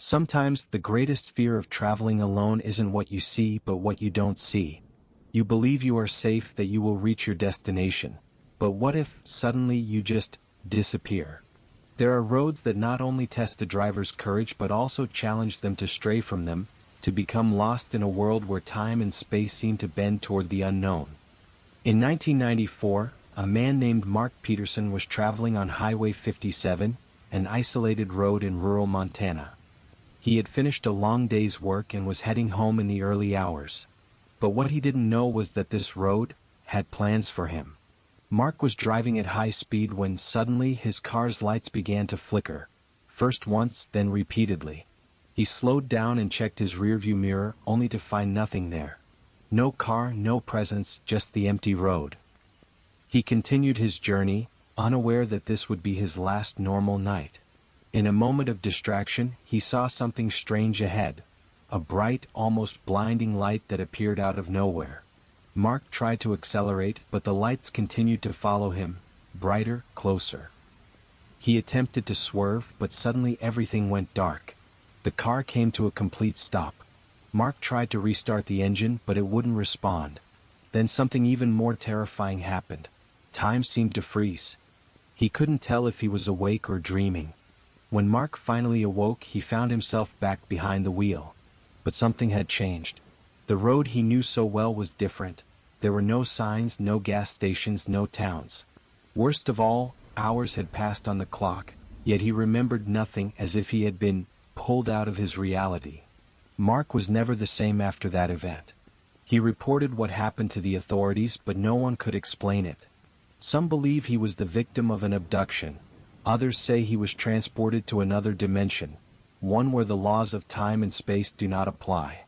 Sometimes the greatest fear of traveling alone isn't what you see but what you don't see. You believe you are safe, that you will reach your destination. But what if, suddenly, you just disappear? There are roads that not only test a driver's courage but also challenge them to stray from them, to become lost in a world where time and space seem to bend toward the unknown. In 1994, a man named Mark Peterson was traveling on Highway 57, an isolated road in rural Montana. He had finished a long day's work and was heading home in the early hours. But what he didn't know was that this road had plans for him. Mark was driving at high speed when suddenly his car's lights began to flicker, first once, then repeatedly. He slowed down and checked his rearview mirror, only to find nothing there. No car, no presence, just the empty road. He continued his journey, unaware that this would be his last normal night. In a moment of distraction, he saw something strange ahead. A bright, almost blinding light that appeared out of nowhere. Mark tried to accelerate, but the lights continued to follow him, brighter, closer. He attempted to swerve, but suddenly everything went dark. The car came to a complete stop. Mark tried to restart the engine, but it wouldn't respond. Then something even more terrifying happened. Time seemed to freeze. He couldn't tell if he was awake or dreaming. When Mark finally awoke, he found himself back behind the wheel. But something had changed. The road he knew so well was different. There were no signs, no gas stations, no towns. Worst of all, hours had passed on the clock, yet he remembered nothing, as if he had been pulled out of his reality. Mark was never the same after that event. He reported what happened to the authorities, but no one could explain it. Some believe he was the victim of an abduction. Others say he was transported to another dimension, one where the laws of time and space do not apply.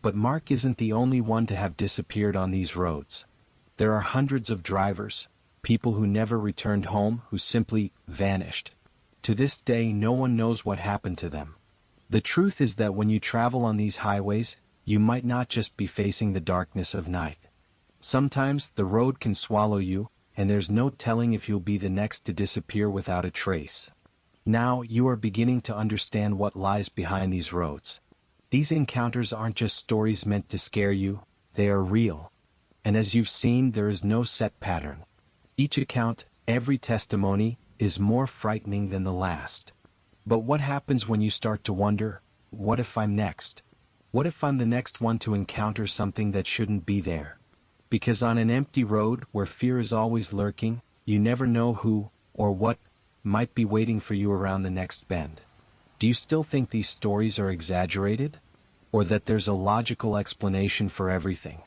But Mark isn't the only one to have disappeared on these roads. There are hundreds of drivers, people who never returned home, who simply vanished. To this day, no one knows what happened to them. The truth is that when you travel on these highways, you might not just be facing the darkness of night. Sometimes the road can swallow you, and there's no telling if you'll be the next to disappear without a trace. Now you are beginning to understand what lies behind these roads. These encounters aren't just stories meant to scare you, they are real. And as you've seen, there is no set pattern. Each account, every testimony, is more frightening than the last. But what happens when you start to wonder, what if I'm next? What if I'm the next one to encounter something that shouldn't be there? Because on an empty road, where fear is always lurking, you never know who, or what, might be waiting for you around the next bend. Do you still think these stories are exaggerated? Or that there's a logical explanation for everything?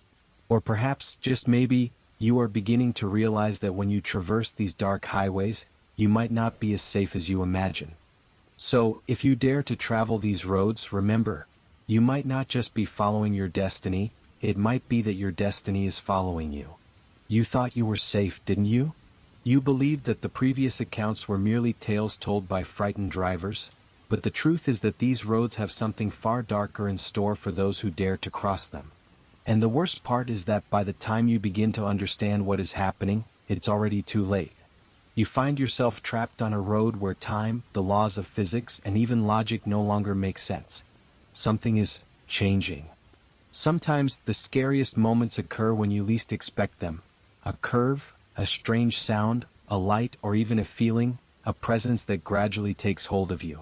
Or perhaps, just maybe, you are beginning to realize that when you traverse these dark highways, you might not be as safe as you imagine. So, if you dare to travel these roads, remember, you might not just be following your destiny, it might be that your destiny is following you. You thought you were safe, didn't you? You believed that the previous accounts were merely tales told by frightened drivers, but the truth is that these roads have something far darker in store for those who dare to cross them. And the worst part is that by the time you begin to understand what is happening, it's already too late. You find yourself trapped on a road where time, the laws of physics, and even logic no longer make sense. Something is changing. Sometimes the scariest moments occur when you least expect them. A curve, a strange sound, a light, or even a feeling, a presence that gradually takes hold of you.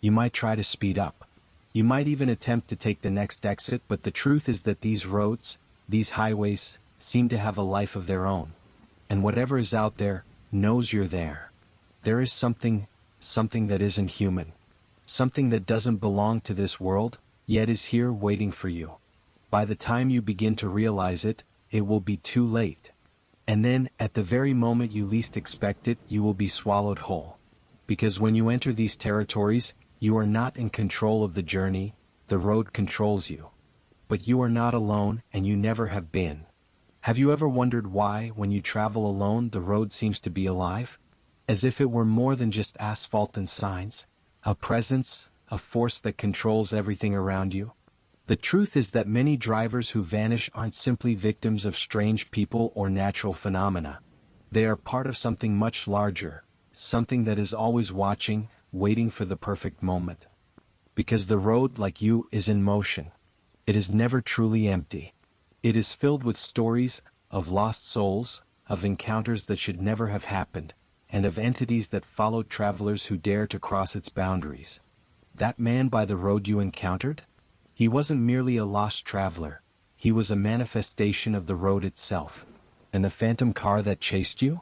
You might try to speed up. You might even attempt to take the next exit, but the truth is that these roads, these highways, seem to have a life of their own. And whatever is out there, knows you're there. There is something that isn't human. Something that doesn't belong to this world, yet is here waiting for you. By the time you begin to realize it, it will be too late. And then, at the very moment you least expect it, you will be swallowed whole. Because when you enter these territories, you are not in control of the journey, the road controls you. But you are not alone, and you never have been. Have you ever wondered why, when you travel alone, the road seems to be alive? As if it were more than just asphalt and signs, a presence, a force that controls everything around you? The truth is that many drivers who vanish aren't simply victims of strange people or natural phenomena. They are part of something much larger, something that is always watching, waiting for the perfect moment. Because the road, like you, is in motion. It is never truly empty. It is filled with stories of lost souls, of encounters that should never have happened, and of entities that followed travelers who dare to cross its boundaries. That man by the road you encountered? He wasn't merely a lost traveler. He was a manifestation of the road itself. And the phantom car that chased you?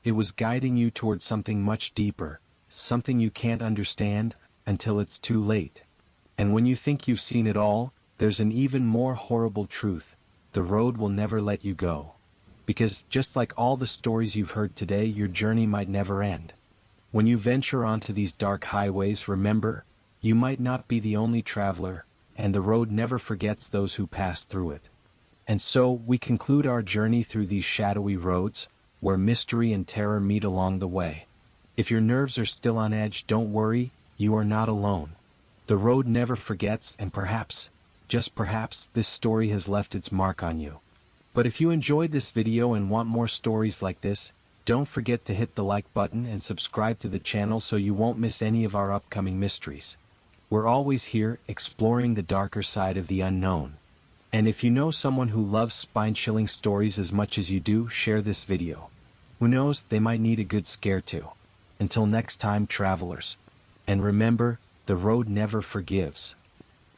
It was guiding you towards something much deeper, something you can't understand until it's too late. And when you think you've seen it all, there's an even more horrible truth. The road will never let you go. Because just like all the stories you've heard today, your journey might never end. When you venture onto these dark highways, remember, you might not be the only traveler, and the road never forgets those who pass through it. And so, we conclude our journey through these shadowy roads, where mystery and terror meet along the way. If your nerves are still on edge, don't worry, you are not alone. The road never forgets, and perhaps, just perhaps, this story has left its mark on you. But if you enjoyed this video and want more stories like this, don't forget to hit the like button and subscribe to the channel so you won't miss any of our upcoming mysteries. We're always here, exploring the darker side of the unknown. And if you know someone who loves spine-chilling stories as much as you do, share this video. Who knows, they might need a good scare too. Until next time, travelers. And remember, the road never forgives.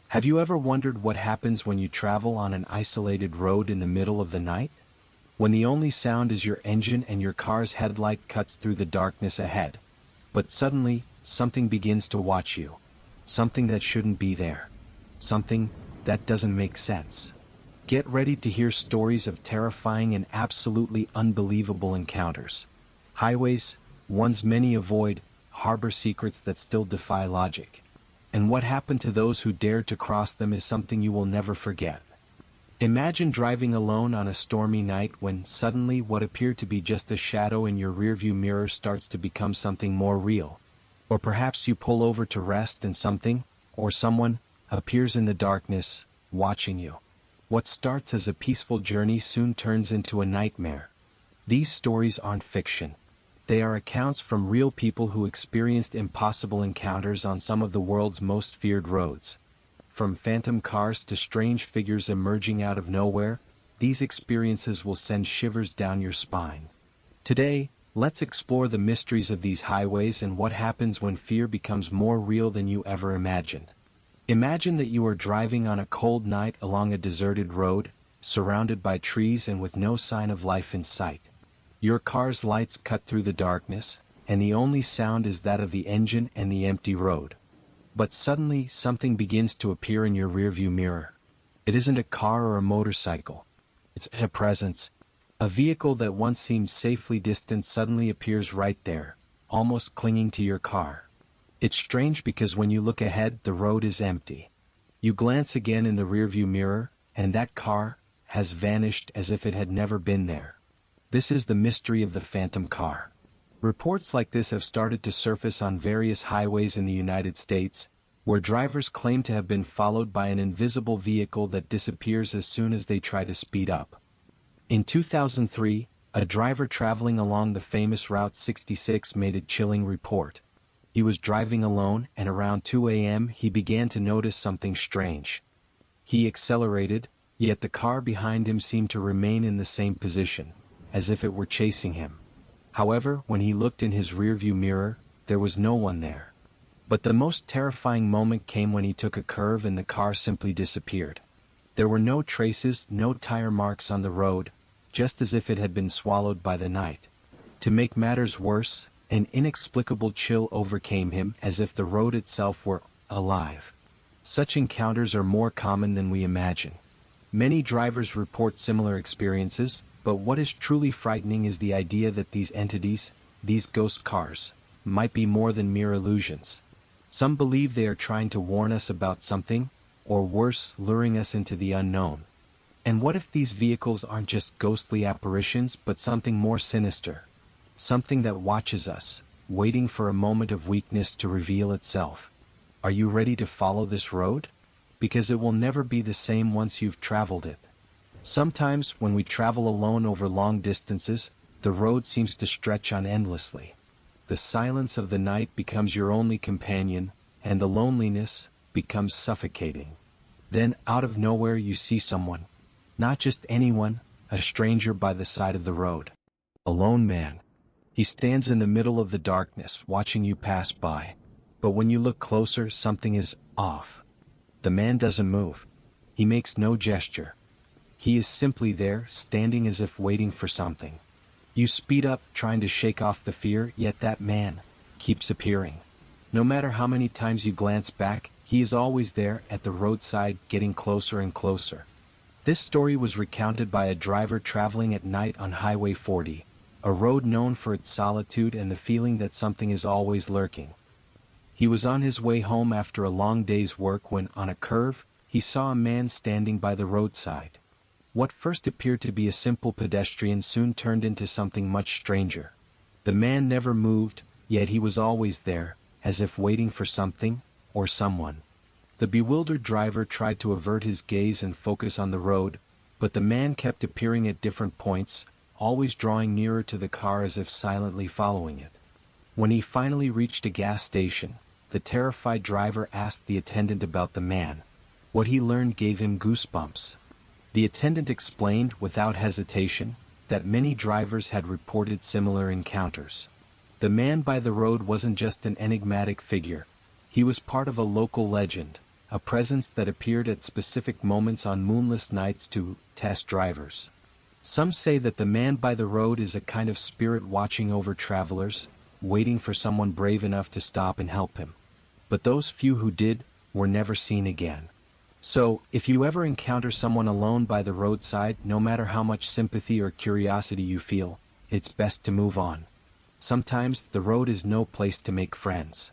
Have you ever wondered what happens when you travel on an isolated road in the middle of the night? When the only sound is your engine and your car's headlight cuts through the darkness ahead. But suddenly, something begins to watch you. Something that shouldn't be there. Something that doesn't make sense. Get ready to hear stories of terrifying and absolutely unbelievable encounters. Highways, ones many avoid, harbor secrets that still defy logic. And what happened to those who dared to cross them is something you will never forget. Imagine driving alone on a stormy night when suddenly what appeared to be just a shadow in your rearview mirror starts to become something more real. Or perhaps you pull over to rest and something, or someone, appears in the darkness, watching you. What starts as a peaceful journey soon turns into a nightmare. These stories aren't fiction. They are accounts from real people who experienced impossible encounters on some of the world's most feared roads. From phantom cars to strange figures emerging out of nowhere, these experiences will send shivers down your spine. Today, let's explore the mysteries of these highways and what happens when fear becomes more real than you ever imagined. Imagine that you are driving on a cold night along a deserted road, surrounded by trees and with no sign of life in sight. Your car's lights cut through the darkness, and the only sound is that of the engine and the empty road. But suddenly, something begins to appear in your rearview mirror. It isn't a car or a motorcycle. It's a presence. A vehicle that once seemed safely distant suddenly appears right there, almost clinging to your car. It's strange because when you look ahead, the road is empty. You glance again in the rearview mirror, and that car has vanished as if it had never been there. This is the mystery of the phantom car. Reports like this have started to surface on various highways in the United States, where drivers claim to have been followed by an invisible vehicle that disappears as soon as they try to speed up. In 2003, a driver traveling along the famous Route 66 made a chilling report. He was driving alone, and around 2 a.m. he began to notice something strange. He accelerated, yet the car behind him seemed to remain in the same position, as if it were chasing him. However, when he looked in his rearview mirror, there was no one there. But the most terrifying moment came when he took a curve and the car simply disappeared. There were no traces, no tire marks on the road, just as if it had been swallowed by the night. To make matters worse, an inexplicable chill overcame him as if the road itself were alive. Such encounters are more common than we imagine. Many drivers report similar experiences, but what is truly frightening is the idea that these entities, these ghost cars, might be more than mere illusions. Some believe they are trying to warn us about something, or worse, luring us into the unknown. And what if these vehicles aren't just ghostly apparitions but something more sinister? Something that watches us, waiting for a moment of weakness to reveal itself. Are you ready to follow this road? Because it will never be the same once you've traveled it. Sometimes, when we travel alone over long distances, the road seems to stretch on endlessly. The silence of the night becomes your only companion, and the loneliness, becomes suffocating. Then, out of nowhere, you see someone. Not just anyone, a stranger by the side of the road. A lone man. He stands in the middle of the darkness, watching you pass by. But when you look closer, something is off. The man doesn't move. He makes no gesture. He is simply there, standing as if waiting for something. You speed up, trying to shake off the fear, yet that man keeps appearing. No matter how many times you glance back, he is always there at the roadside, getting closer and closer. This story was recounted by a driver traveling at night on Highway 40, a road known for its solitude and the feeling that something is always lurking. He was on his way home after a long day's work when, on a curve, he saw a man standing by the roadside. What first appeared to be a simple pedestrian soon turned into something much stranger. The man never moved, yet he was always there, as if waiting for something, or someone. The bewildered driver tried to avert his gaze and focus on the road, but the man kept appearing at different points, always drawing nearer to the car as if silently following it. When he finally reached a gas station, the terrified driver asked the attendant about the man. What he learned gave him goosebumps. The attendant explained, without hesitation, that many drivers had reported similar encounters. The man by the road wasn't just an enigmatic figure. He was part of a local legend, a presence that appeared at specific moments on moonless nights to test drivers. Some say that the man by the road is a kind of spirit watching over travelers, waiting for someone brave enough to stop and help him. But those few who did were never seen again. So, if you ever encounter someone alone by the roadside, no matter how much sympathy or curiosity you feel, it's best to move on. Sometimes the road is no place to make friends.